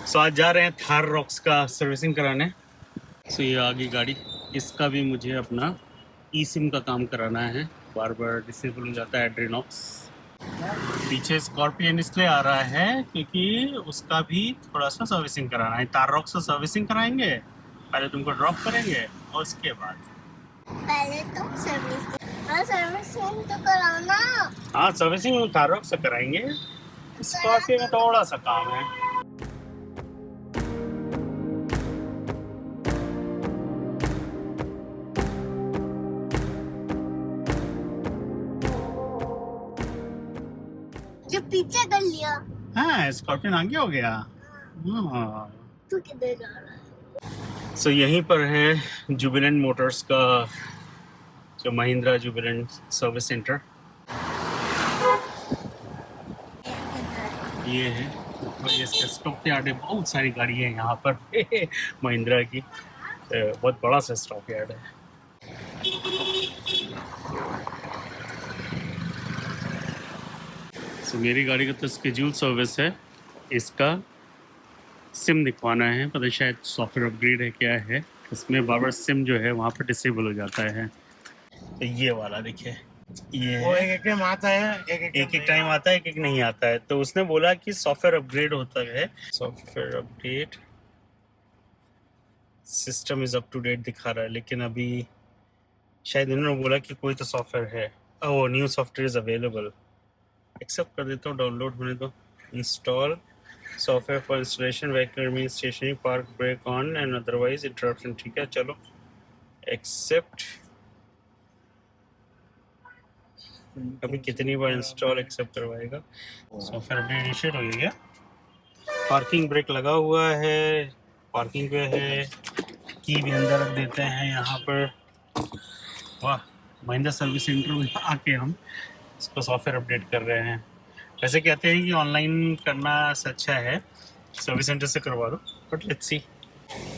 सो आज जा रहे हैं थार रॉक्स का सर्विसिंग कराने। सो ये आगे गाड़ी, इसका भी मुझे अपना ई सिम का काम कराना है। बार बार डिसेबल हो जाता है एड्रीनॉक्स। पीछे स्कॉर्पियन इसलिए आ रहा है क्योंकि उसका भी थोड़ा सा सर्विसिंग कराना है। थार रॉक्स का सर्विसिंग कराएंगे, पहले तुमको ड्रॉप करेंगे और उसके बाद पहले तो सर्विसिंग तो कराना। हाँ, सर्विसिंग थार रॉक्स से कराएंगे। स्कॉर्पियो में थोड़ा सा काम है। जो पीछे कर लिया। हाँ, स्कॉर्पियन आगे हो गया। हाँ। तू किधर जा रहा है? सो यहीं पर है जुबिलेंट मोटर्स का, जो महिंद्रा जुबिलेंट सर्विस सेंटर ये है। और ये इसका स्टॉक यार्ड है। बहुत सारी गाड़ी है यहाँ पर महिंद्रा की। बहुत बड़ा सा स्टॉक यार्ड है। सो मेरी गाड़ी का तो स्केड्यूल सर्विस है। इसका सिम दिखवाना है, पता शायद सॉफ्टवेयर अपग्रेड है क्या है। इसमें बार बार सिम जो है वहाँ पर डिसेबल हो जाता है। तो ये वाला देखिए, ये वो एक टाइम आता है, एक टाइम आता है, एक नहीं आता है। तो उसने बोला कि सॉफ्टवेयर अपग्रेड होता है। Software update, system is up to date दिखा रहा है, लेकिन अभी शायद इन्होंने बोला कि कोई तो सॉफ्टवेयर है। Oh, new software is available. Accept कर देता हूँ, डाउनलोड होने दो। Install software for installation, vehicle mean stationary, park brake on and otherwise interruption. ठीक है, चलो एक्सेप्ट। अभी कितनी बार इंस्टॉल एक्सेप्ट करवाएगा। सॉफ्टवेयर अपडेट इनिशिएट हो गया। पार्किंग ब्रेक लगा हुआ है, पार्किंग पे है। की भी अंदर रख देते हैं यहाँ पर। वाह, महिंद्रा सर्विस सेंटर में आके हम इसको सॉफ्टवेयर अपडेट कर रहे हैं। वैसे कहते हैं कि ऑनलाइन करना अच्छा है, सर्विस सेंटर से करवा दो, बट लेट्स सी,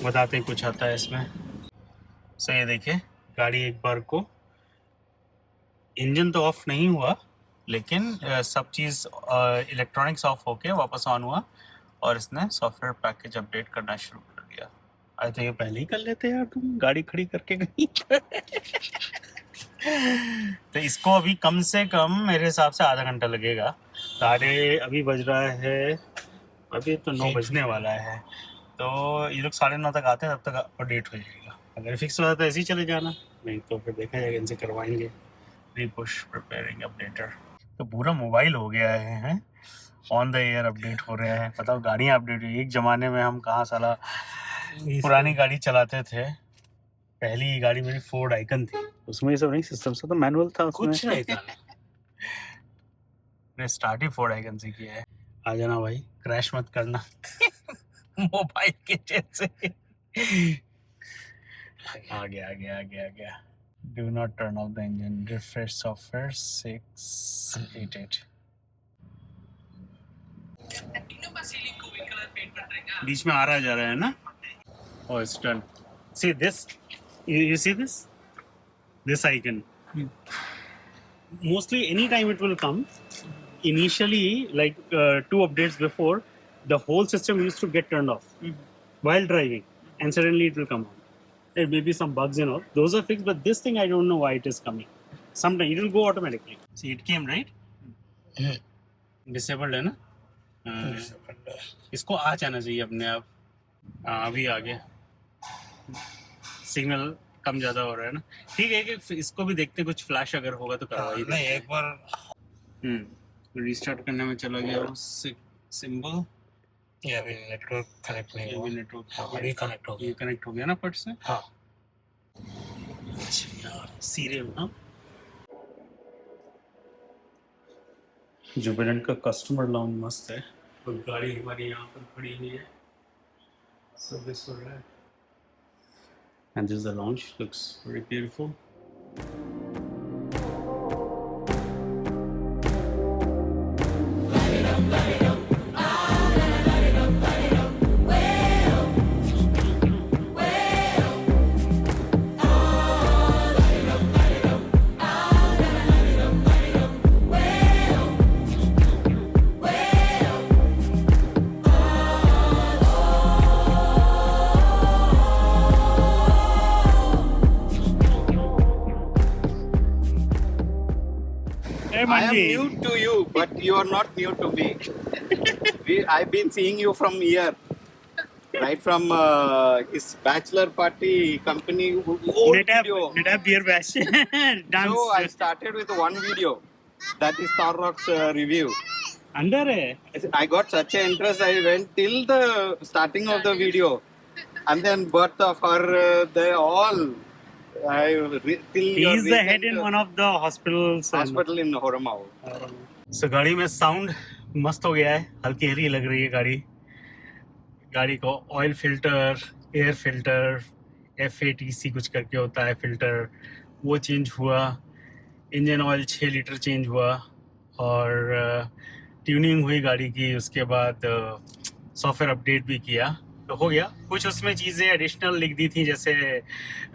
बताते हैं कुछ आता है इसमें। सो ये देखिए, गाड़ी एक बार को इंजन तो ऑफ नहीं हुआ, लेकिन सब चीज़ इलेक्ट्रॉनिक्स ऑफ होके वापस ऑन हुआ और इसने सॉफ्टवेयर पैकेज अपडेट करना शुरू कर दिया। आई तो ये पहले ही कर लेते यार, तुम गाड़ी खड़ी करके कहीं तो इसको अभी कम से कम मेरे हिसाब से आधा घंटा लगेगा। साढ़े अभी बज रहा है, अभी तो 9 बजने वाला है। तो ये लोग 9:30 तक आते हैं, तब तक अपडेट हो जाएगा। अगर फिक्स हो जाता है ऐसे ही चले जाना, नहीं तो फिर देखा जाएगा, इनसे करवाएंगे। Push preparing updater. तो पूरा मोबाइल हो गया है, ऑन द एयर अपडेट हो रहे हैं। बताओ, गाड़ियाँ अपडेट हुई। एक ज़माने में हम कहाँ साला पुरानी गाड़ी चलाते थे। पहली गाड़ी मेरी फोर्ड आइकन थी, उसमें ये सब नहीं सिस्टम से, तो मैनुअल था, उसमें कुछ नहीं था। मैंने स्टार्ट ही फोर्ड आइकन से किया है। आ जाना भाई, क्रैश मत करना मोबाइल के जैसे। आ गया। Do not turn off the engine. Refresh software 688. बीच में आ रहा जा रहा है ना। Oh, it's done. See this? You see this? This icon. Mostly anytime it will come. Initially, like 2 updates before, the whole system used to get turned off while driving, and suddenly it will come on. There may be some bugs and all. Those are fixed, but this thing I don't know why it is coming. Sometimes it will go automatically. See, it came, right? Disabled है ना? इसको आ जाना चाहिए अपने आप। अभी आ गया। Signal कम ज़्यादा हो रहा है ना। ठीक है कि इसको भी देखते, कुछ फ्लैश अगर होगा तो करवाइए। नहीं, एक बार रिस्टार्ट करने में चला गया वो सिंबल। ये अभी नेटवर्क कनेक्ट नहीं हुआ। नेटवर्क अभी कनेक्ट हो गया। ये कनेक्ट हो गया ना फट से। हाँ, अच्छा यार, सीरियल ना। जुबिलेंट का कस्टमर लाउंज मस्त है। तो गाड़ी हमारी यहाँ पर खड़ी हुई है, सर्विस हो रहा है। And this is the launch, looks very beautiful. I am Himanji. new to you, but you are not new to me. I've been seeing you from here, right from his bachelor party company old video. Netap beer bash. Dance. So I started with one video, that is Star Rock's review. अंदर है. I got such an interest. I went till the starting of the video, and then birth of her, they all. Till He is the head in one of the hospitals. hospital in Horomau. So गाड़ी में sound मस्त हो गया है, हल्की हल्की लग रही है गाड़ी. गाड़ी को oil filter, air filter, FATC कुछ करके होता है फिल्टर, वो चेंज हुआ. इंजन ऑयल 6 लीटर चेंज हुआ और ट्यूनिंग हुई गाड़ी की. उसके बाद सॉफ्टवेयर अपडेट भी किया तो हो गया. कुछ उसमें चीज़ें एडिशनल लिख दी थी, जैसे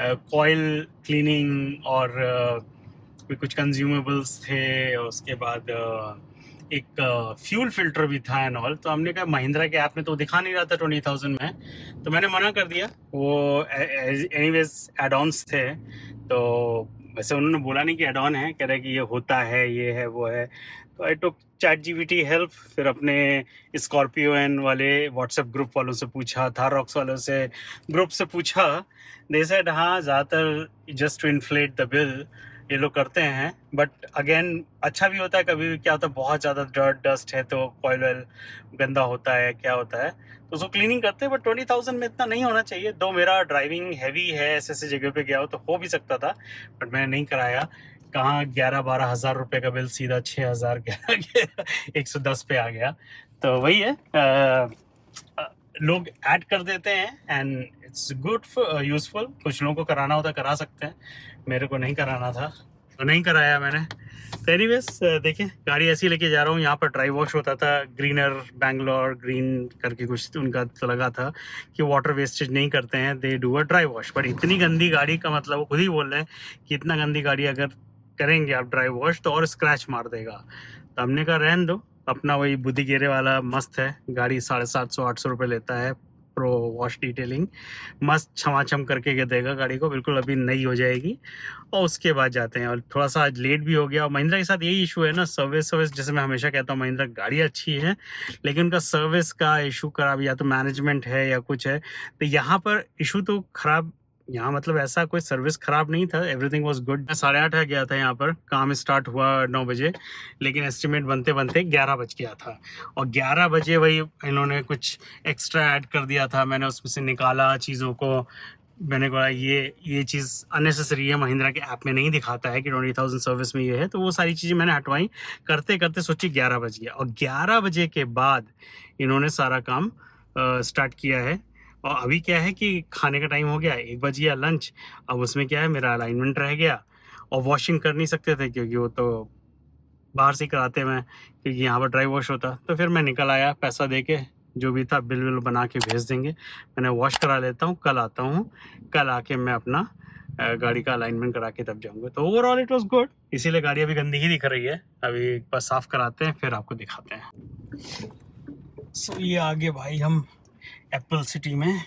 कॉयल क्लीनिंग और कुछ कंज्यूमेबल्स थे. उसके बाद एक फ्यूल फिल्टर भी था एंड ऑल. तो हमने कहा महिंद्रा के ऐप में तो दिखा नहीं रहा था 20,000 में, तो मैंने मना कर दिया. वो एनीवेज एड ऑन्स थे, तो वैसे उन्होंने बोला नहीं कि एड ऑन है, कह रहे कि ये होता है, ये है, वो है. तो आई टुक ChatGPT हेल्प. फिर अपने स्कॉर्पियो एन वाले व्हाट्सएप ग्रुप वालों से पूछा, थारॉक्स वालों से ग्रुप से पूछा. दे सेड हाँ, ज़्यादातर just to inflate the bill ये लोग करते हैं, बट अगेन अच्छा भी होता है. कभी भी क्या होता है, बहुत ज़्यादा डर्ट डस्ट है तो कॉइल ऑयल गंदा होता है, क्या होता है, तो उसको क्लीनिंग करते हैं. बट 20,000 में इतना नहीं होना चाहिए. दो मेरा ड्राइविंग हैवी है, ऐसे जगह पे गया हो तो हो भी सकता था, बट मैंने नहीं कराया. कहाँ 11-12 हज़ार रुपये का बिल सीधा 6,000 110 पे आ गया. तो वही है, लोग ऐड कर देते हैं एंड इट्स गुड यूजफुल. कुछ लोगों को कराना होता करा सकते हैं, मेरे को नहीं कराना था तो नहीं कराया मैंने. तो एनीवेज देखिए, गाड़ी ऐसी लेके जा रहा हूँ. यहाँ पर ड्राई वॉश होता था, ग्रीनर बैंगलोर ग्रीन करके कुछ उनका तो लगा था कि वाटर वेस्टेज नहीं करते हैं, they do a dry wash. But इतनी गंदी गाड़ी का मतलब वो खुद ही बोल रहे हैं कि इतना गंदी गाड़ी अगर करेंगे आप ड्राई वॉश तो और स्क्रैच मार देगा. तो हमने कहा रहने दो, अपना वही बुद्धि गेरे वाला मस्त है. गाड़ी 750-800 रुपये लेता है प्रो वॉश डिटेलिंग. मस्त छमाछम करके देगा गाड़ी को, बिल्कुल अभी नई हो जाएगी. और उसके बाद जाते हैं. और थोड़ा सा आज लेट भी हो गया. और महिंद्रा के साथ यही इशू है ना, सर्विस जैसे मैं हमेशा कहता हूँ, महिंद्रा गाड़ी अच्छी है लेकिन उनका सर्विस का इशू खराब, या तो मैनेजमेंट है या कुछ है. तो यहाँ पर इशू तो खराब, यहाँ मतलब ऐसा कोई सर्विस खराब नहीं था, एवरीथिंग वाज गुड. मैं 8:30 गया था यहाँ पर, काम स्टार्ट हुआ 9 बजे, लेकिन एस्टिमेट बनते बनते 11 बज गया था. और 11 बजे वही इन्होंने कुछ एक्स्ट्रा ऐड कर दिया था. मैंने उसमें से निकाला चीज़ों को. मैंने कहा ये चीज़ अननेसेसरी है, महिंद्रा के ऐप में नहीं दिखाता है कि 20,000 सर्विस में ये है. तो वो सारी चीज़ें मैंने हटवाई. करते करते सोची 11 बज गया. और 11 बजे के बाद इन्होंने सारा काम स्टार्ट किया है. और अभी क्या है कि खाने का टाइम हो गया, 1 बज गया लंच. अब उसमें क्या है, मेरा अलाइनमेंट रह गया. और वॉशिंग कर नहीं सकते थे क्योंकि वो तो बाहर से कराते मैं, क्योंकि यहाँ पर ड्राई वॉश होता. तो फिर मैं निकल आया, पैसा दे के जो भी था बिल बना के भेज देंगे. मैंने वॉश करा लेता हूँ, कल आता हूँ. कल आके मैं अपना गाड़ी का अलाइनमेंट करा के तब जाऊँगा. तो ओवरऑल इट वॉज गुड. इसीलिए गाड़ी अभी गंदी ही दिख रही है. अभी एक बार साफ़ कराते हैं फिर आपको दिखाते हैं. सो ये आगे भाई हम एप्पल सिटी में,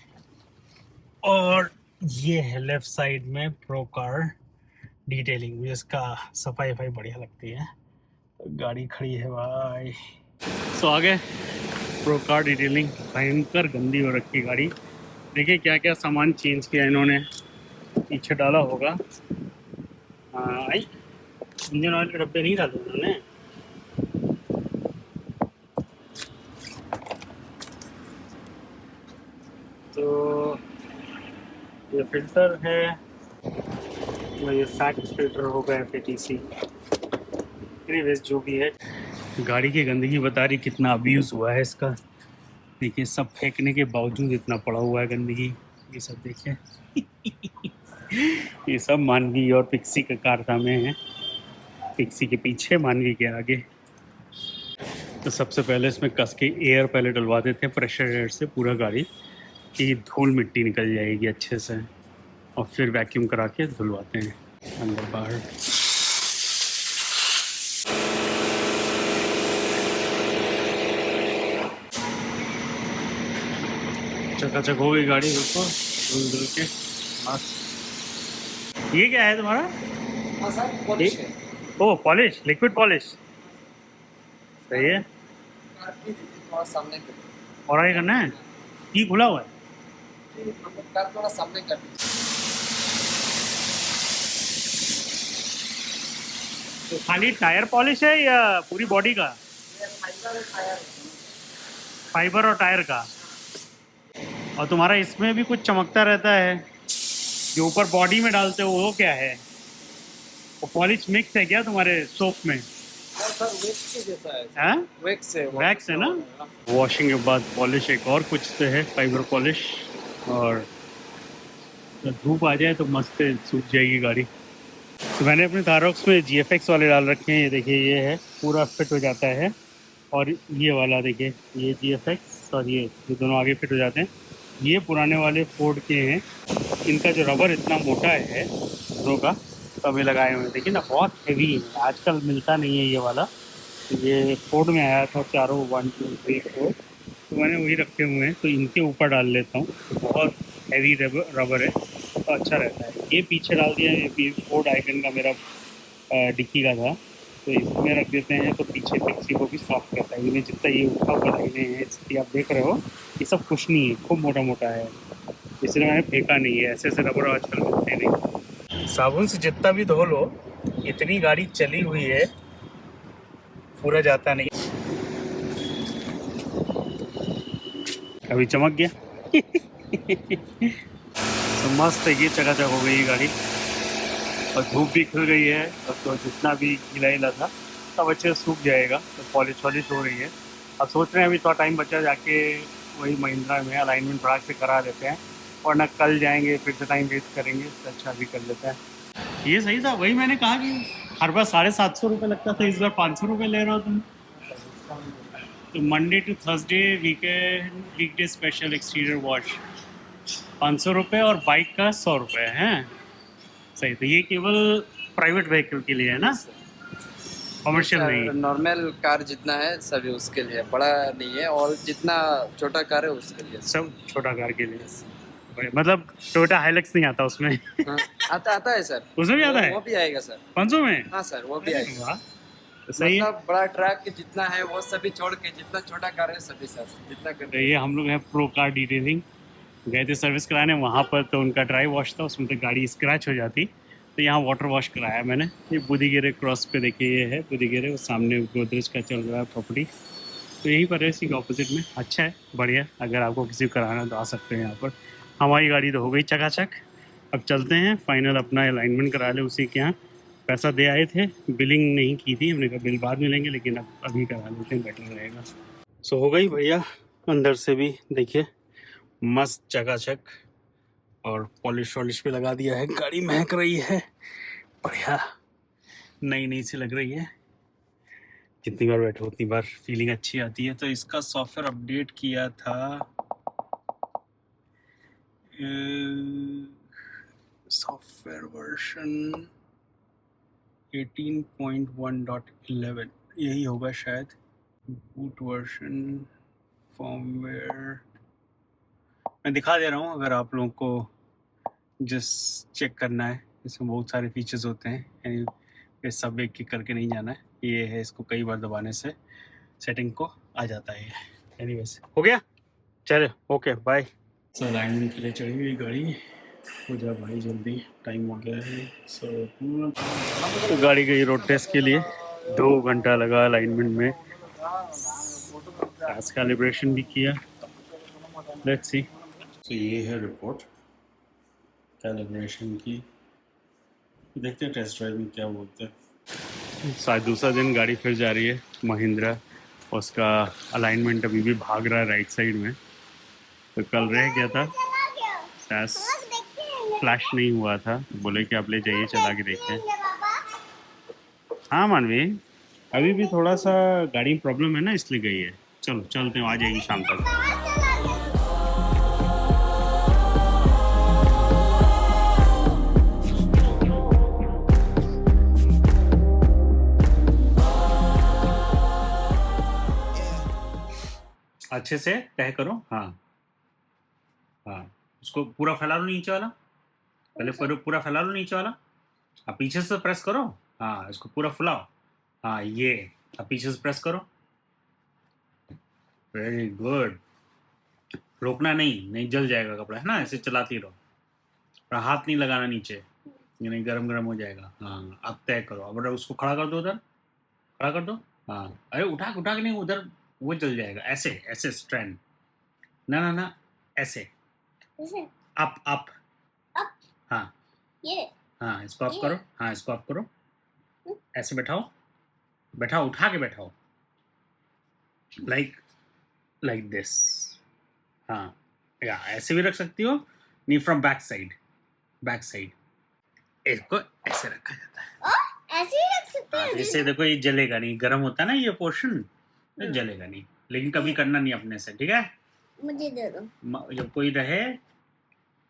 और ये है लेफ्ट साइड में प्रो कार डिटेलिंग. मुझे इसका सफाई बढ़िया लगती है. गाड़ी खड़ी है भाई. सो आगे प्रो कार डिटेलिंग. भयंकर गंदी हो रखी गाड़ी. देखिए क्या क्या सामान चेंज किया इन्होंने, पीछे डाला होगा. आई इंजन ऑयल के डब्बे नहीं डाले उन्होंने. तो ये फिल्टर है, ये फैक्ट फिल्टर होगा FATC. एनीवेज जो भी है, गाड़ी की गंदगी बता रही कितना अब्यूज़ हुआ है इसका. देखिए सब फेंकने के बावजूद इतना पड़ा हुआ है गंदगी. ये सब देखिए ये सब मानवी और पिक्सी के कारनामे हैं. पिक्सी के पीछे, मानवी के आगे. तो सबसे पहले इसमें कस के एयर पहले डलवा देते हैं, प्रेशर एयर से पूरा गाड़ी की धूल मिट्टी निकल जाएगी अच्छे से. और फिर वैक्यूम करा के धुलवाते हैं अंदर बाहर. चकाचक हो गई गाड़ी बिल्कुल धुल के. बस ये क्या है तुम्हारा? हाँ सर, पॉलिश है. ओ पॉलिश, लिक्विड पॉलिश, सही है। थोड़ा सामने कर, और आगे करना है, की खुला हुआ है। कार थोड़ा सामने कर। तो खाली टायर पॉलिश है या पूरी बॉडी का? फाइबर और टायर का। और तुम्हारा इसमें भी कुछ चमकता रहता है जो ऊपर बॉडी में डालते हो, वो क्या है? वो पॉलिश मिक्स है क्या तुम्हारे सोप में? सर वैक्स के जैसा है। हाँ, वैक्स है, वैक्स है ना। वॉशिंग के बाद पॉलिश एक और कुछ तो है, फाइबर पॉलिश। और धूप आ जाए तो मस्त सूख जाएगी गाड़ी। तो मैंने अपने थारॉक्स में GFX वाले डाल रखे हैं। ये देखिए, ये है, पूरा फिट हो जाता है। और ये वाला देखिए, ये GFX और ये दोनों आगे फिट हो जाते हैं। ये पुराने वाले फोर्ड के हैं। इनका जो रबर इतना मोटा है दोनों का, तो अभी लगाए हुए हैं। देखिए ना, बहुत हेवी है, आजकल मिलता नहीं है ये वाला। ये फोर्ड में आया था, चारों 1 2 3 4, तो मैंने वही रखे हुए हैं। तो इनके ऊपर डाल लेता हूँ, तो बहुत हैवी रबर है, तो अच्छा रहता है। ये पीछे डाल दिया है, ये फोर्ड आइकन का मेरा डिक्की का था, तो इसमें रख देते हैं। तो पीछे टैक्सी को भी सॉफ्ट करता है। इन्हें जितना ये उठा हुआ लाइनें हैं, इसकी आप देख रहे हो, ये सब कुछ नहीं है, खूब मोटा मोटा है, इसलिए मैंने फेंका नहीं है। ऐसे ऐसे रबर आजकल मिलते नहीं। साबुन से जितना भी धो लो, इतनी गाड़ी चली हुई है, पूरा जाता नहीं। अभी चमक गया। तो मस्त है, ये चकाचक हो गई गाड़ी। और धूप भी खिल गई है, अब तो जितना भी गीला गीला था सब अच्छे से सूख जाएगा। तो पॉलिश वॉलिश हो रही है। अब सोच रहे हैं अभी थोड़ा टाइम बचा, जाके वही महिंद्रा में अलाइनमेंट फटाक से करा देते हैं, वरना कल जाएंगे फिर से टाइम वेस्ट करेंगे। तो अच्छा भी कर लेते हैं। ये सही था, वही मैंने कहा कि हर बार 750 रुपये लगता था, इस बार 500 रुपये ले रहे हो तुम। तो Monday to Thursday weekday special exterior wash 500 रुपये और बाइक का 100 रुपये है। सही, तो ये केवल प्राइवेट व्हीकल के लिए है ना, कमर्शियल नहीं। नॉर्मल कार जितना है सभी उसके लिए, बड़ा नहीं है, और जितना छोटा कार है उसके लिए। सब छोटा कार के लिए, मतलब टोयोटा हाइलक्स नहीं आता उसमें? हाँ, आता है सर, उसमें भी आता है? वो भी आएगा सर 500 में? हाँ सर, वो भी आएगा। वाह, तो सही है। मतलब बड़ा ट्रक जितना है वो सभी छोड़ के जितना छोटा कार है सभी सर जितना कर। तो ये हम लोग हैं प्रो कार डिटेलिंग, गए थे सर्विस कराने वहाँ पर, तो उनका ड्राई वॉश था, उसमें तो गाड़ी स्क्रैच हो जाती, तो यहाँ वाटर वॉश कराया मैंने। ये बुधीगेरे क्रॉस पे देखिए, ये है बुधीगेरे, वो सामने गोदरेज का चल रहा है प्रॉपर्टी, तो यहीं पर है, इसी के ऑपोजिट में। अच्छा है, बढ़िया। अगर आपको किसी को कराना तो आ सकते हैं यहाँ पर। हमारी गाड़ी तो हो गई चकाचक, अब चलते हैं फाइनल अपना अलाइनमेंट करा ले उसी के यहाँ। पैसा दे आए थे, बिलिंग नहीं की थी, हमने कहा बिल बाद में लेंगे, लेकिन अब अभी करा लेते हैं, बेटर रहेगा। सो हो गई भैया, अंदर से भी देखिए मस्त चकाचक, और पॉलिश वॉलिश पे लगा दिया है। गाड़ी महक रही है, बढ़िया नई नई सी लग रही है। जितनी बार बैठो उतनी बार फीलिंग अच्छी आती है। तो इसका सॉफ्टवेयर अपडेट किया था, सॉफ्टवेयर वर्जन 18.1.11 यही होगा शायद। बूट वर्जन, फर्मवेयर मैं दिखा दे रहा हूँ, अगर आप लोगों को जस्ट चेक करना है। इसमें बहुत सारे फीचर्स होते हैं, यानी ये सब एक एक करके नहीं जाना है। ये है, इसको कई बार दबाने से सेटिंग को आ जाता है। एनीवेज, हो गया, चलो ओके बाय। सो अलाइनमेंट के लिए चढ़ी हुई गाड़ी, हो जा भाई जल्दी, टाइम हो गया है। तो गाड़ी गई रोड टेस्ट के लिए, 2 घंटा लगा अलाइनमेंट में, गैस कैलिब्रेशन भी किया। Let's see. तो ये है रिपोर्ट कैलिब्रेशन की, देखते हैं टेस्ट ड्राइव में क्या बोलते हैं। शायद दूसरा दिन गाड़ी फिर जा रही है महिंद्रा, उसका अलाइनमेंट अभी भी भाग रहा है राइट साइड में। तो कल रह गया था, शायद फ्लैश नहीं हुआ था, बोले कि आप ले जाइए चला के देखें। हाँ मानवी, अभी भी थोड़ा सा गाड़ी में प्रॉब्लम है ना, इसलिए गई है। चलो चलते हैं, आ जाएगी शाम तक। अच्छे से तय करो, हाँ हाँ, उसको पूरा फैला लो नीचे वाला, पहले पूरा फैला लो नीचे वाला, आप पीछे से प्रेस करो। हाँ इसको पूरा फुलाओ। हाँ ये, अब पीछे से प्रेस करो। Very good. रोकना नहीं, नहीं जल जाएगा कपड़ा, है ना, ऐसे चलाती रहो और हाथ नहीं लगाना नीचे, ये नहीं गरम गरम हो जाएगा। हाँ अब तय करो, अब उसको खड़ा कर दो, उधर खड़ा कर दो। हाँ अरे उठा के नहीं, उधर वो जल जाएगा। ऐसे ऐसे स्ट्रैंड, ना ना ना, ऐसे ऐसे अप अप अप, हाँ ये हाँ इसको अप ये? करो। हाँ इसको अप करो, ऐसे बैठाओ, बैठाओ, उठा के बैठाओ, लाइक दिस। हाँ या ऐसे भी रख सकती हो, नहीं from back side, back side. इसको ऐसे रखा जाता है। और ऐसे ही रख सकते हाँ, हैं तो इससे देखो ये जलेगा नहीं, गर्म होता है ना ये पोर्शन, तो जलेगा नहीं। लेकिन कभी करना नहीं अपने से, ठीक है। मुझे दे दो। जब कोई रहे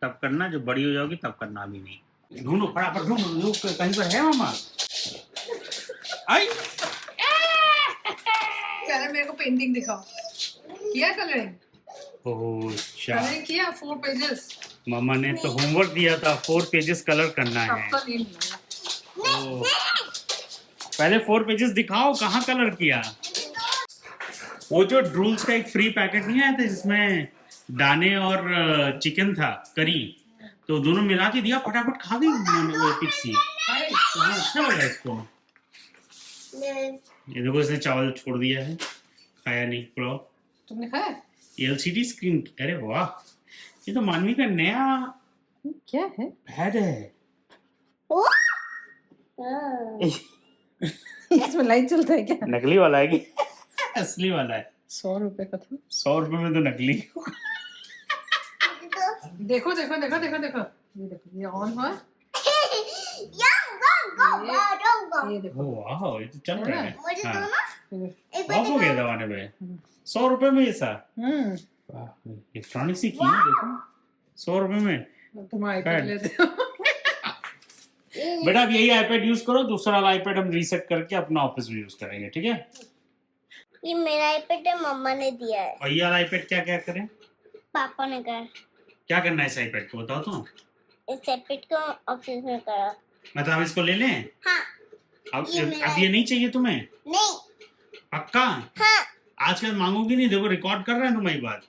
तब करना, जब बड़ी हो जाओगी तब करना, अभी नहीं। ढूंढो फटाफट, ढूंढो कहीं पर है मामा। आई पहले मेरे को पेंटिंग दिखाओ, किया कलरिंग? ओह अच्छा, कलरिंग किया 4 पेजेस। मामा ने तो होमवर्क दिया था, 4 पेजेस कलर करना तब है। तो नहीं मिलेगा। ओह, पहले 4 पेजेस दिखाओ कहाँ कलर किया। वो जो ड्रूल्स का एक फ्री पैकेट नहीं आया था जिसमें दाने और चिकन था, करी, तो दोनों मिला के दिया, फटाफट खा गई वो पिक्सी। हाँ, अच्छा लगा इसको। ये देखो इसने चावल छोड़ दिया है, खाया नहीं पुलाव। तुमने खाया? एलसीडी स्क्रीन, अरे वाह, ये तो मानवी का नया क्या है? पैड है। इसमें लाइट चलता है क्या? नकली वाला है कि असली वाला है? 100 रुपए का था। 100 रुपए में तो नकली। देखो देखो देखो देखो देखो, ये देखो, ये ऑन हुआ। ये देखो, ओह वाह, ये तो चल रहा है। मुझे दो हाँ, ना, एक ऑफ हो गया दबाने पे। 100 रुपए में ये सा, वाह, इलेक्ट्रॉनिक सी की है, देखो 100 रुपए में। तुम आईपैड लेते हो। बेटा अब यही आईपैड यूज करो, दूसरा वाला आईपैड हम रीसेट करके अपना ऑफिस में यूज करेंगे, ठीक है। ये मेरा आईपैड है, मम्मा ने दिया है। और ये वाला आईपैड क्या क्या करें, पापा ने कहा क्या करना है इस आईपैड को, बताओ तो। इस आईपैड को ऑफिस में करा। मतलब हम इसको ले लें? हाँ। अब ये मेरा अब ये नहीं चाहिए तुम्हें? नहीं। पक्का? हाँ। आजकल मांगोगी नहीं, देखो रिकॉर्ड कर रहे हैं तुम्हारी बात,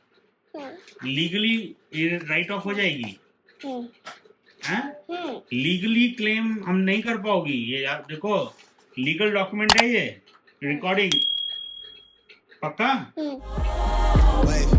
लीगली राइट ऑफ हो जाएगी। लीगली क्लेम हम नहीं कर पाओगी, ये आप देखो लीगल डॉक्यूमेंट है ये, रिकॉर्डिंग। पक्का? हम्म।